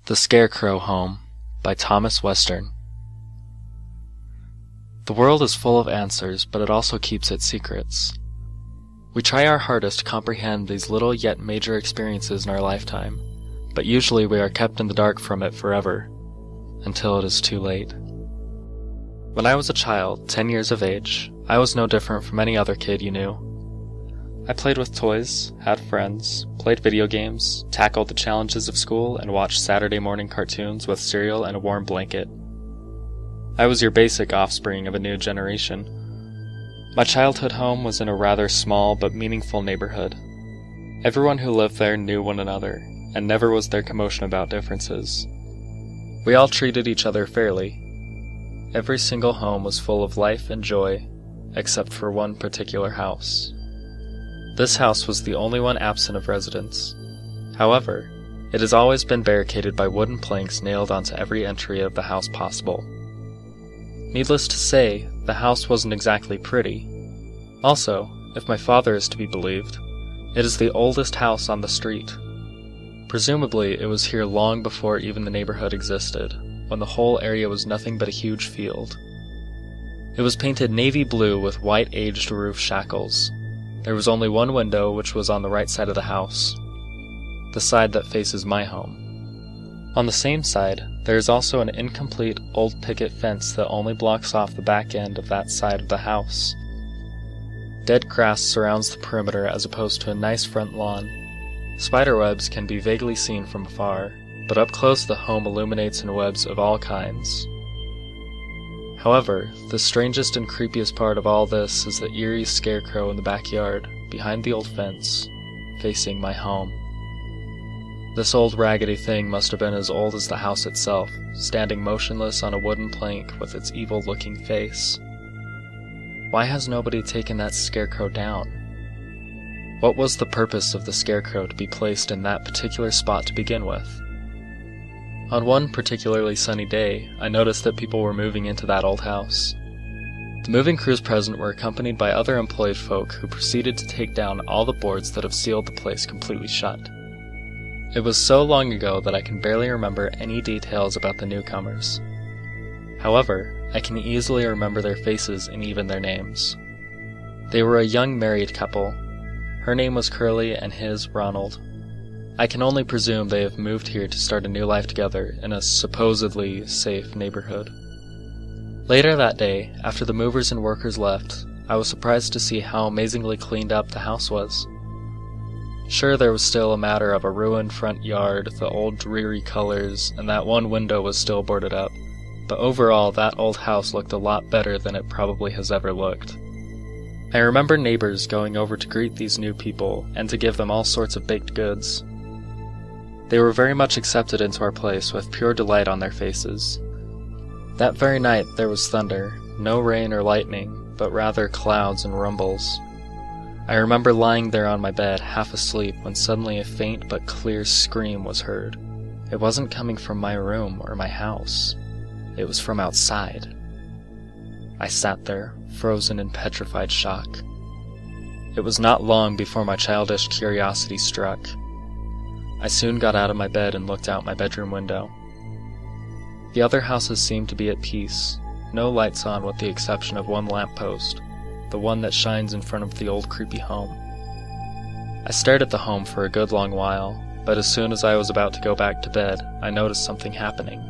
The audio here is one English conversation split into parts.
The Scarecrow Home by Thomas Western. The world is full of answers, but it also keeps its secrets. We try our hardest to comprehend these little yet major experiences in our lifetime, but usually we are kept in the dark from it forever, until it is too late. When I was a child, 10 years of age, I was no different from any other kid you knew. I played with toys, had friends, played video games, tackled the challenges of school, and watched Saturday morning cartoons with cereal and a warm blanket. I was your basic offspring of a new generation. My childhood home was in a rather small but meaningful neighborhood. Everyone who lived there knew one another, and never was there commotion about differences. We all treated each other fairly. Every single home was full of life and joy, except for one particular house. This house was the only one absent of residents. However, it has always been barricaded by wooden planks nailed onto every entry of the house possible. Needless to say, the house wasn't exactly pretty. Also, if my father is to be believed, it is the oldest house on the street. Presumably, it was here long before even the neighborhood existed, when the whole area was nothing but a huge field. It was painted navy blue with white aged roof shackles. There was only one window, which was on the right side of the house, the side that faces my home. On the same side, there is also an incomplete old picket fence that only blocks off the back end of that side of the house. Dead grass surrounds the perimeter as opposed to a nice front lawn. Spiderwebs can be vaguely seen from afar, but up close the home illuminates in webs of all kinds. However, the strangest and creepiest part of all this is the eerie scarecrow in the backyard, behind the old fence, facing my home. This old raggedy thing must have been as old as the house itself, standing motionless on a wooden plank with its evil-looking face. Why has nobody taken that scarecrow down? What was the purpose of the scarecrow to be placed in that particular spot to begin with? On one particularly sunny day, I noticed that people were moving into that old house. The moving crews present were accompanied by other employed folk who proceeded to take down all the boards that have sealed the place completely shut. It was so long ago that I can barely remember any details about the newcomers. However, I can easily remember their faces and even their names. They were a young married couple. Her name was Curly and his Ronald. I can only presume they have moved here to start a new life together in a supposedly safe neighborhood. Later that day, after the movers and workers left, I was surprised to see how amazingly cleaned up the house was. Sure, there was still a matter of a ruined front yard, the old dreary colors, and that one window was still boarded up, but overall that old house looked a lot better than it probably has ever looked. I remember neighbors going over to greet these new people and to give them all sorts of baked goods. They were very much accepted into our place with pure delight on their faces. That very night there was thunder, no rain or lightning, but rather clouds and rumbles. I remember lying there on my bed, half asleep, when suddenly a faint but clear scream was heard. It wasn't coming from my room or my house. It was from outside. I sat there, frozen in petrified shock. It was not long before my childish curiosity struck. I soon got out of my bed and looked out my bedroom window. The other houses seemed to be at peace, no lights on with the exception of one lamppost, the one that shines in front of the old creepy home. I stared at the home for a good long while, but as soon as I was about to go back to bed, I noticed something happening.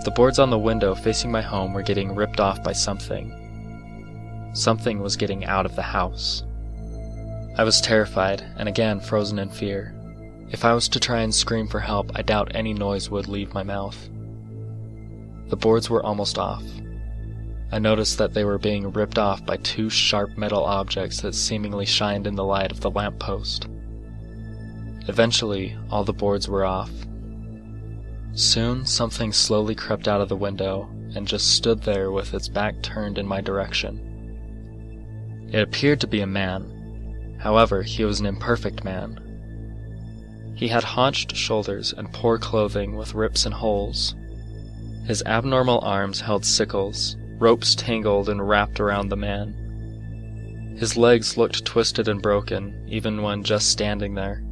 The boards on the window facing my home were getting ripped off by something. Something was getting out of the house. I was terrified, and again frozen in fear. If I was to try and scream for help, I doubt any noise would leave my mouth. The boards were almost off. I noticed that they were being ripped off by two sharp metal objects that seemingly shined in the light of the lamppost. Eventually, all the boards were off. Soon, something slowly crept out of the window and just stood there with its back turned in my direction. It appeared to be a man. However, he was an imperfect man. He had haunched shoulders and poor clothing with rips and holes. His abnormal arms held sickles, ropes tangled and wrapped around the man. His legs looked twisted and broken, even when just standing there.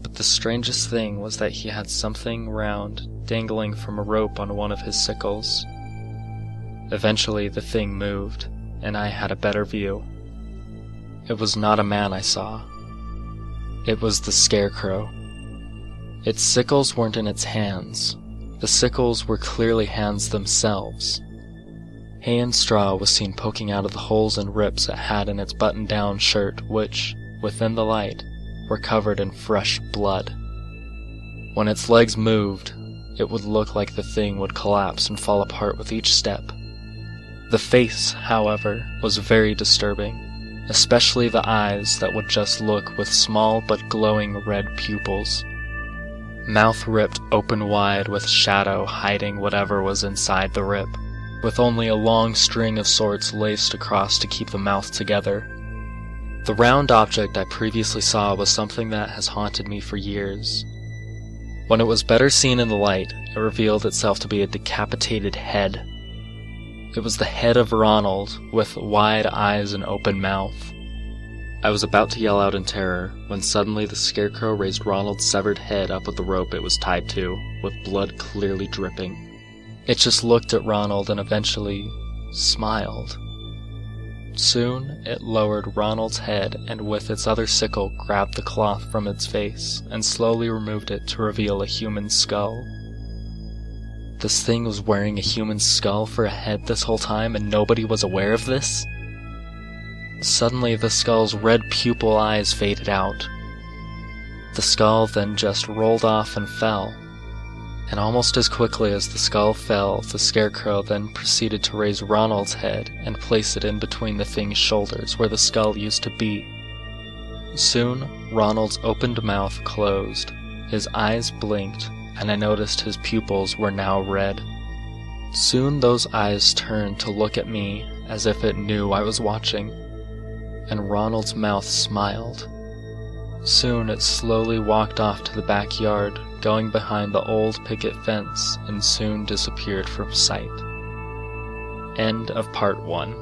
But the strangest thing was that he had something round dangling from a rope on one of his sickles. Eventually the thing moved, and I had a better view. It was not a man I saw. It was the Scarecrow. Its sickles weren't in its hands. The sickles were clearly hands themselves. Hay and straw was seen poking out of the holes and rips it had in its button-down shirt, which, within the light, were covered in fresh blood. When its legs moved, it would look like the thing would collapse and fall apart with each step. The face, however, was very disturbing, especially the eyes that would just look with small but glowing red pupils. Mouth ripped open wide with shadow hiding whatever was inside the rip, with only a long string of sorts laced across to keep the mouth together. The round object I previously saw was something that has haunted me for years. When it was better seen in the light, it revealed itself to be a decapitated head. It was the head of Ronald, with wide eyes and open mouth. I was about to yell out in terror, when suddenly the Scarecrow raised Ronald's severed head up with the rope it was tied to, with blood clearly dripping. It just looked at Ronald and eventually smiled. Soon, it lowered Ronald's head and with its other sickle grabbed the cloth from its face and slowly removed it to reveal a human skull. This thing was wearing a human skull for a head this whole time and nobody was aware of this? Suddenly, the skull's red pupil eyes faded out. The skull then just rolled off and fell. And almost as quickly as the skull fell, the Scarecrow then proceeded to raise Ronald's head and place it in between the thing's shoulders where the skull used to be. Soon, Ronald's opened mouth closed, his eyes blinked, and I noticed his pupils were now red. Soon those eyes turned to look at me as if it knew I was watching, and Ronald's mouth smiled. Soon it slowly walked off to the backyard, going behind the old picket fence, and soon disappeared from sight. End of part 1.